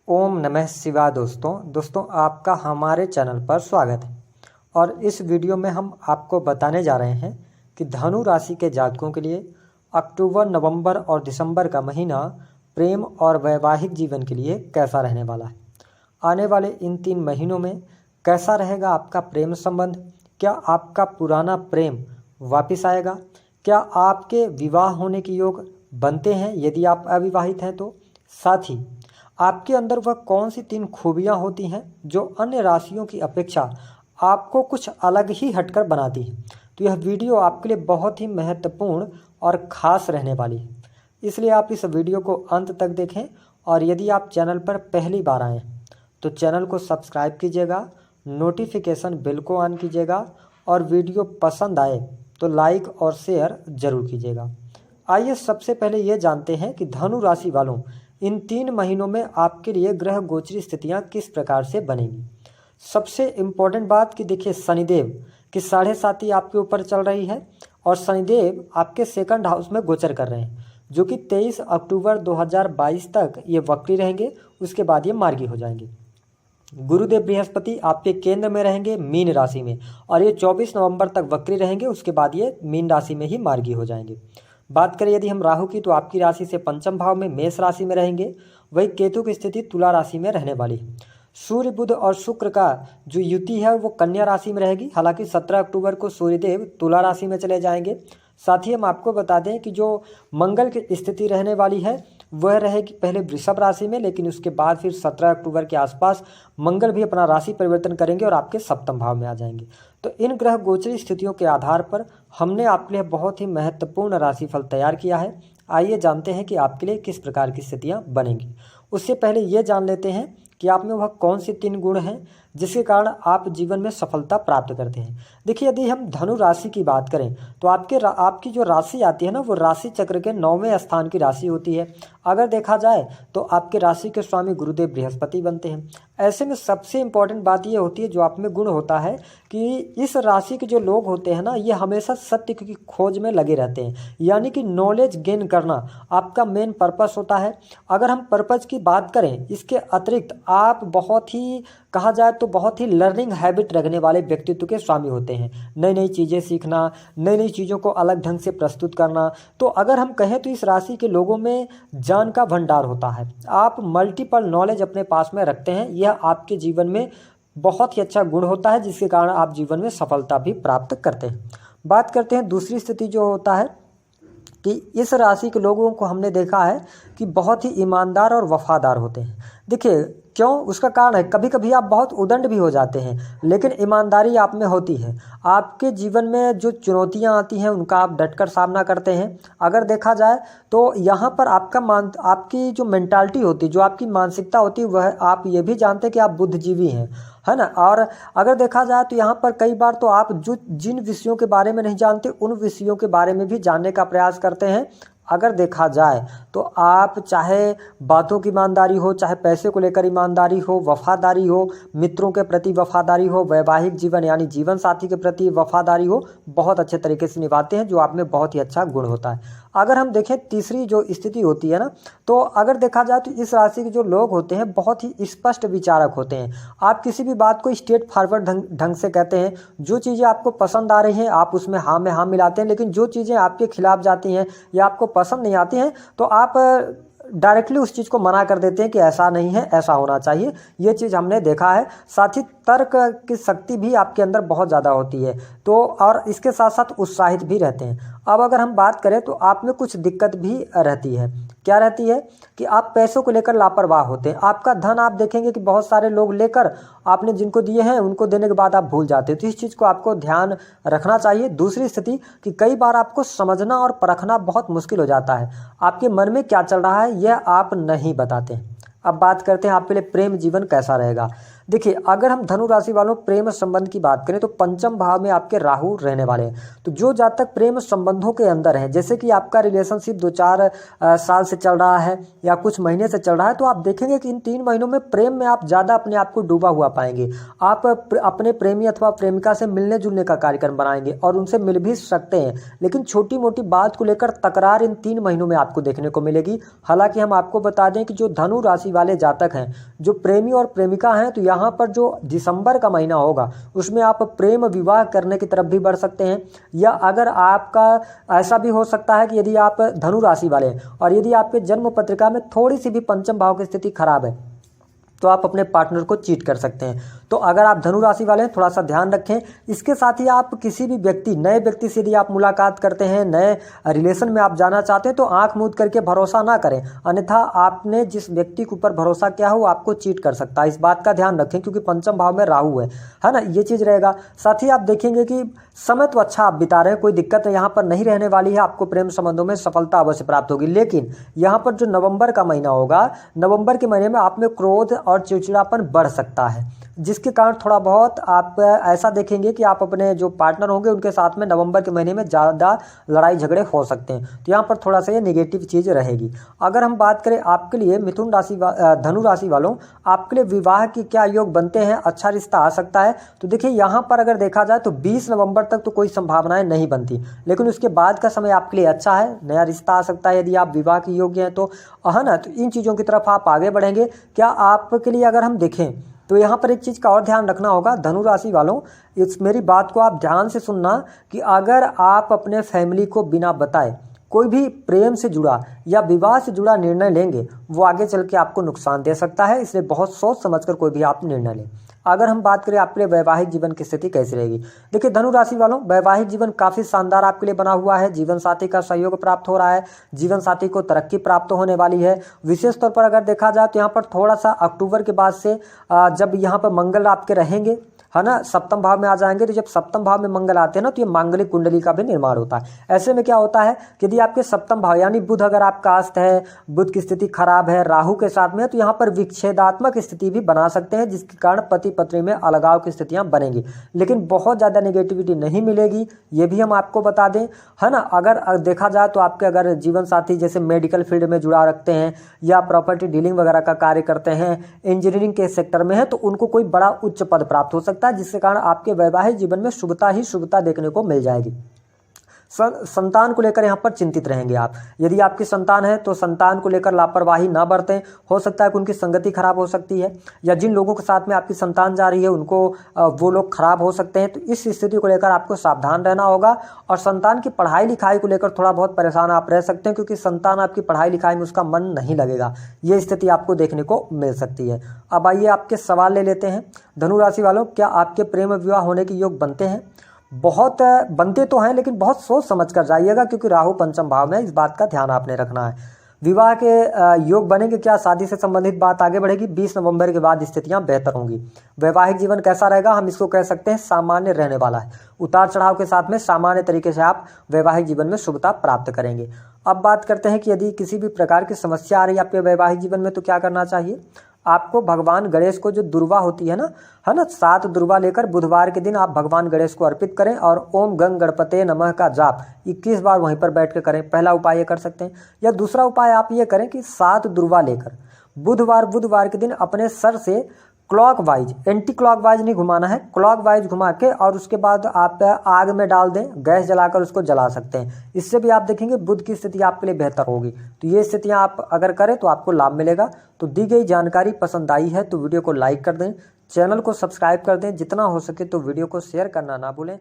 ओम नमः शिवाय। दोस्तों आपका हमारे चैनल पर स्वागत है। और इस वीडियो में हम आपको बताने जा रहे हैं कि धनु राशि के जातकों के लिए अक्टूबर, नवंबर और दिसंबर का महीना प्रेम और वैवाहिक जीवन के लिए कैसा रहने वाला है। आने वाले इन 3 महीनों में कैसा रहेगा आपका प्रेम संबंध। क्या आपका पुराना प्रेम वापस आएगा? क्या आपके विवाह होने के योग बनते हैं यदि आप अविवाहित हैं तो? साथ ही आपके अंदर वह कौन सी 3 खूबियां होती हैं जो अन्य राशियों की अपेक्षा आपको कुछ अलग ही हटकर बनाती है। तो यह वीडियो आपके लिए बहुत ही महत्वपूर्ण और ख़ास रहने वाली है, इसलिए आप इस वीडियो को अंत तक देखें। और यदि आप चैनल पर पहली बार आएँ तो चैनल को सब्सक्राइब कीजिएगा, नोटिफिकेशन बेल को ऑन कीजिएगा और वीडियो पसंद आए तो लाइक और शेयर ज़रूर कीजिएगा। आइए सबसे पहले ये जानते हैं कि धनु राशि वालों इन 3 महीनों में आपके लिए ग्रह गोचरी स्थितियां किस प्रकार से बनेंगी। सबसे इम्पोर्टेंट बात कि देखिए, शनिदेव की 7.5 आपके ऊपर चल रही है और शनिदेव आपके 2nd हाउस में गोचर कर रहे हैं, जो कि 23 अक्टूबर 2022 तक ये वक्री रहेंगे। उसके बाद ये मार्गी हो जाएंगे। गुरुदेव बृहस्पति आपके केंद्र में रहेंगे मीन राशि में, और ये 24 नवंबर तक वक्री रहेंगे। उसके बाद ये मीन राशि में ही मार्गी हो जाएंगे। बात करें यदि हम राहु की, तो आपकी राशि से 5म भाव में मेष राशि में रहेंगे। वही केतु की स्थिति तुला राशि में रहने वाली है। सूर्य, बुध और शुक्र का जो युति है वो कन्या राशि में रहेगी। हालांकि 17 अक्टूबर को सूर्यदेव तुला राशि में चले जाएंगे। साथ ही हम आपको बता दें कि जो मंगल की स्थिति रहने वाली है वह रहेगी पहले वृषभ राशि में, लेकिन उसके बाद फिर 17 अक्टूबर के आसपास मंगल भी अपना राशि परिवर्तन करेंगे और आपके 7म भाव में आ जाएंगे। तो इन ग्रह गोचरी स्थितियों के आधार पर हमने आपके लिए बहुत ही महत्वपूर्ण राशिफल तैयार किया है। आइए जानते हैं कि आपके लिए किस प्रकार की स्थितियां बनेंगी। उससे पहले ये जान लेते हैं कि आप में वह कौन से 3 गुण हैं जिसके कारण आप जीवन में सफलता प्राप्त करते हैं। देखिए, यदि हम धनु राशि की बात करें तो आपकी जो राशि आती है ना, वो राशि चक्र के 9वें स्थान की राशि होती है। अगर देखा जाए तो आपके राशि के स्वामी गुरुदेव बृहस्पति बनते हैं। ऐसे में सबसे इम्पॉर्टेंट बात ये होती है, जो आप में गुण होता है कि इस राशि के जो लोग होते हैं ना, ये हमेशा सत्य की खोज में लगे रहते हैं। यानी कि नॉलेज गेन करना आपका मेन पर्पस होता है। अगर हम पर्पस की बात करें, इसके अतिरिक्त आप बहुत ही, कहा जाए तो बहुत ही लर्निंग हैबिट रखने वाले व्यक्तित्व के स्वामी होते हैं। नई नई चीज़ें सीखना, नई नई चीज़ों को अलग ढंग से प्रस्तुत करना। तो अगर हम कहें तो इस राशि के लोगों में ज्ञान का भंडार होता है। आप मल्टीपल नॉलेज अपने पास में रखते हैं। यह आपके जीवन में बहुत ही अच्छा गुण होता है, जिसके कारण आप जीवन में सफलता भी प्राप्त करते हैं। बात करते हैं दूसरी स्थिति जो होता है कि इस राशि के लोगों को हमने देखा है कि बहुत ही ईमानदार और वफादार होते हैं। देखिए क्यों, उसका कारण है कभी कभी आप बहुत उदंड भी हो जाते हैं, लेकिन ईमानदारी आप में होती है। आपके जीवन में जो चुनौतियां आती हैं उनका आप डटकर सामना करते हैं। अगर देखा जाए तो यहाँ पर आपकी जो मेंटालिटी होती है, जो आपकी मानसिकता होती है, वह आप ये भी जानते हैं कि आप बुद्धिजीवी हैं, है ना। और अगर देखा जाए तो यहाँ पर कई बार तो आप जिन विषयों के बारे में नहीं जानते उन विषयों के बारे में भी जानने का प्रयास करते हैं। अगर देखा जाए तो आप चाहे बातों की ईमानदारी हो, चाहे पैसे को लेकर ईमानदारी हो, वफादारी हो, मित्रों के प्रति वफादारी हो, वैवाहिक जीवन यानी जीवन साथी के प्रति वफादारी हो, बहुत अच्छे तरीके से निभाते हैं, जो आप में बहुत ही अच्छा गुण होता है। अगर हम देखें तीसरी जो स्थिति होती है ना, तो अगर देखा जाए तो इस राशि के जो लोग होते हैं बहुत ही स्पष्ट विचारक होते हैं। आप किसी भी बात को स्ट्रेट फॉरवर्ड ढंग से कहते हैं। जो चीज़ें आपको पसंद आ रही हैं आप उसमें हाँ में हाँ मिलाते हैं, लेकिन जो चीज़ें आपके खिलाफ जाती हैं या आपको पसंद नहीं आती हैं तो आप डायरेक्टली उस चीज़ को मना कर देते हैं कि ऐसा नहीं है, ऐसा होना चाहिए। ये चीज़ हमने देखा है। साथ ही तर्क की शक्ति भी आपके अंदर बहुत ज़्यादा होती है, तो और इसके साथ साथ उत्साहित भी रहते हैं। अब अगर हम बात करें तो आप में कुछ दिक्कत भी रहती है। क्या रहती है कि आप पैसों को लेकर लापरवाह होते हैं। आपका धन आप देखेंगे कि बहुत सारे लोग लेकर आपने जिनको दिए हैं उनको देने के बाद आप भूल जाते हैं। तो इस चीज़ को आपको ध्यान रखना चाहिए। दूसरी स्थिति कि कई बार आपको समझना और परखना बहुत मुश्किल हो जाता है। आपके मन में क्या चल रहा है यह आप नहीं बताते। अब बात करते हैं आपके लिए प्रेम जीवन कैसा रहेगा। देखिए, अगर हम धनु राशि वालों प्रेम संबंध की बात करें तो पंचम भाव में आपके राहु रहने वाले हैं। तो जो जातक प्रेम संबंधों के अंदर हैं, जैसे कि आपका रिलेशनशिप 2-4 साल से चल रहा है या कुछ महीने से चल रहा है, तो आप देखेंगे कि इन 3 महीनों में प्रेम में आप ज़्यादा अपने आप को डूबा हुआ पाएंगे। आप अपने प्रेमी अथवा प्रेमिका से मिलने जुलने का कार्यक्रम बनाएंगे और उनसे मिल भी सकते हैं, लेकिन छोटी मोटी बात को लेकर तकरार इन 3 महीनों में आपको देखने को मिलेगी। हालांकि हम आपको बता दें कि जो धनु राशि वाले जातक हैं, जो प्रेमी और प्रेमिका हैं, तो यहाँ पर जो दिसंबर का महीना होगा उसमें आप प्रेम विवाह करने की तरफ भी बढ़ सकते हैं। या अगर आपका ऐसा भी हो सकता है कि यदि आप धनु राशि वाले हैं और यदि आपके जन्म पत्रिका में थोड़ी सी भी पंचम भाव की स्थिति खराब है तो आप अपने पार्टनर को चीट कर सकते हैं। तो अगर आप धनु राशि वाले हैं, थोड़ा सा ध्यान रखें। इसके साथ ही आप किसी भी नए व्यक्ति से यदि आप मुलाकात करते हैं, नए रिलेशन में आप जाना चाहते हैं, तो आंख मूंद करके भरोसा ना करें, अन्यथा आपने जिस व्यक्ति के ऊपर भरोसा किया हो वो आपको चीट कर सकता है। इस बात का ध्यान रखें, क्योंकि पंचम भाव में राहु है ना, ये चीज़ रहेगा। साथ ही आप देखेंगे कि समय तो अच्छा आप बिता रहे हैं, कोई दिक्कत यहाँ पर नहीं रहने वाली है, आपको प्रेम संबंधों में सफलता अवश्य प्राप्त होगी। लेकिन यहाँ पर जो नवंबर का महीना होगा, नवंबर के महीने में आप में क्रोध और चिड़चिड़ापन बढ़ सकता है, जिसके कारण थोड़ा बहुत आप ऐसा देखेंगे कि आप अपने जो पार्टनर होंगे उनके साथ में नवंबर के महीने में ज़्यादा लड़ाई झगड़े हो सकते हैं। तो यहाँ पर थोड़ा सा ये नेगेटिव चीज़ रहेगी। अगर हम बात करें आपके लिए मिथुन राशि धनु राशि वालों, आपके लिए विवाह की क्या योग बनते हैं, अच्छा रिश्ता आ सकता है। तो देखिए, यहाँ पर अगर देखा जाए तो 20 नवंबर तक तो कोई संभावनाएं नहीं बनती, लेकिन उसके बाद का समय आपके लिए अच्छा है, नया रिश्ता आ सकता है। यदि आप विवाह के योग्य हैं तो है ना, तो इन चीज़ों की तरफ आप आगे बढ़ेंगे। क्या आपके लिए अगर हम देखें तो यहाँ पर एक चीज़ का और ध्यान रखना होगा धनु राशि वालों, इस मेरी बात को आप ध्यान से सुनना, कि अगर आप अपने फैमिली को बिना बताए कोई भी प्रेम से जुड़ा या विवाह से जुड़ा निर्णय लेंगे, वो आगे चल के आपको नुकसान दे सकता है। इसलिए बहुत सोच समझकर कोई भी आप निर्णय लें। अगर हम बात करें आपके लिए वैवाहिक जीवन की स्थिति कैसी रहेगी, देखिए धनु राशि वालों, वैवाहिक जीवन काफ़ी शानदार आपके लिए बना हुआ है। जीवन साथी का सहयोग प्राप्त हो रहा है, जीवन साथी को तरक्की प्राप्त होने वाली है। विशेष तौर पर अगर देखा जाए तो यहाँ पर थोड़ा सा अक्टूबर के बाद से जब यहाँ पर मंगल आपके रहेंगे, है ना, सप्तम भाव में आ जाएंगे, तो जब सप्तम भाव में मंगल आते हैं ना, तो ये मांगलिक कुंडली का भी निर्माण होता है। ऐसे में क्या होता है कि यदि आपके सप्तम भाव यानी बुध अगर आपका अस्त है, बुध की स्थिति खराब है, राहु के साथ में है, तो यहाँ पर विच्छेदात्मक स्थिति भी बना सकते हैं, जिसके कारण पति पत्नी में अलगाव की स्थितियां बनेंगी। लेकिन बहुत ज़्यादा नेगेटिविटी नहीं मिलेगी, ये भी हम आपको बता दें, है ना। अगर देखा जाए तो आपके अगर जीवन साथी जैसे मेडिकल फील्ड में जुड़ा रखते हैं या प्रॉपर्टी डीलिंग वगैरह का कार्य करते हैं, इंजीनियरिंग के सेक्टर में है, तो उनको कोई बड़ा उच्च पद प्राप्त हो सकता है, जिसके कारण आपके वैवाहिक जीवन में शुभता ही शुभता देखने को मिल जाएगी। संतान को लेकर यहाँ पर चिंतित रहेंगे आप। यदि आपकी संतान है तो संतान को लेकर लापरवाही ना बरतें, हो सकता है कि उनकी संगति खराब हो सकती है, या जिन लोगों के साथ में आपकी संतान जा रही है उनको वो लोग खराब हो सकते हैं। तो इस स्थिति को लेकर आपको सावधान रहना होगा। और संतान की पढ़ाई लिखाई को लेकर थोड़ा बहुत परेशान आप रह सकते हैं, क्योंकि संतान आपकी पढ़ाई लिखाई में उसका मन नहीं लगेगा, ये स्थिति आपको देखने को मिल सकती है। अब आइए आपके सवाल ले लेते हैं। धनु राशि वालों, क्या आपके प्रेम विवाह होने के योग बनते हैं? बहुत बनते तो हैं, लेकिन बहुत सोच समझ कर जाइएगा, क्योंकि राहु पंचम भाव में, इस बात का ध्यान आपने रखना है। विवाह के योग बनेंगे क्या, शादी से संबंधित बात आगे बढ़ेगी। 20 नवंबर के बाद स्थितियां बेहतर होंगी। वैवाहिक जीवन कैसा रहेगा, हम इसको कह सकते हैं सामान्य रहने वाला है। उतार चढ़ाव के साथ में सामान्य तरीके से आप वैवाहिक जीवन में शुभता प्राप्त करेंगे। अब बात करते हैं कि यदि किसी भी प्रकार की समस्या आ रही है आपके वैवाहिक जीवन में, तो क्या करना चाहिए। आपको भगवान गणेश को जो दुर्वा होती है ना, 7 दुर्वा लेकर बुधवार के दिन आप भगवान गणेश को अर्पित करें और ओम गंग गणपते नमः का जाप 21 बार वहीं पर बैठ कर करें। पहला उपाय ये कर सकते हैं। या दूसरा उपाय आप ये करें कि 7 दुर्वा लेकर बुधवार के दिन अपने सर से क्लॉकवाइज, एंटी क्लॉकवाइज नहीं घुमाना है, क्लॉकवाइज घुमा के और उसके बाद आप आग में डाल दें, गैस जलाकर उसको जला सकते हैं। इससे भी आप देखेंगे बुध की स्थिति आपके लिए बेहतर होगी। तो ये स्थितियां आप अगर करें तो आपको लाभ मिलेगा। तो दी गई जानकारी पसंद आई है तो वीडियो को लाइक कर दें, चैनल को सब्सक्राइब कर दें, जितना हो सके तो वीडियो को शेयर करना ना भूलें।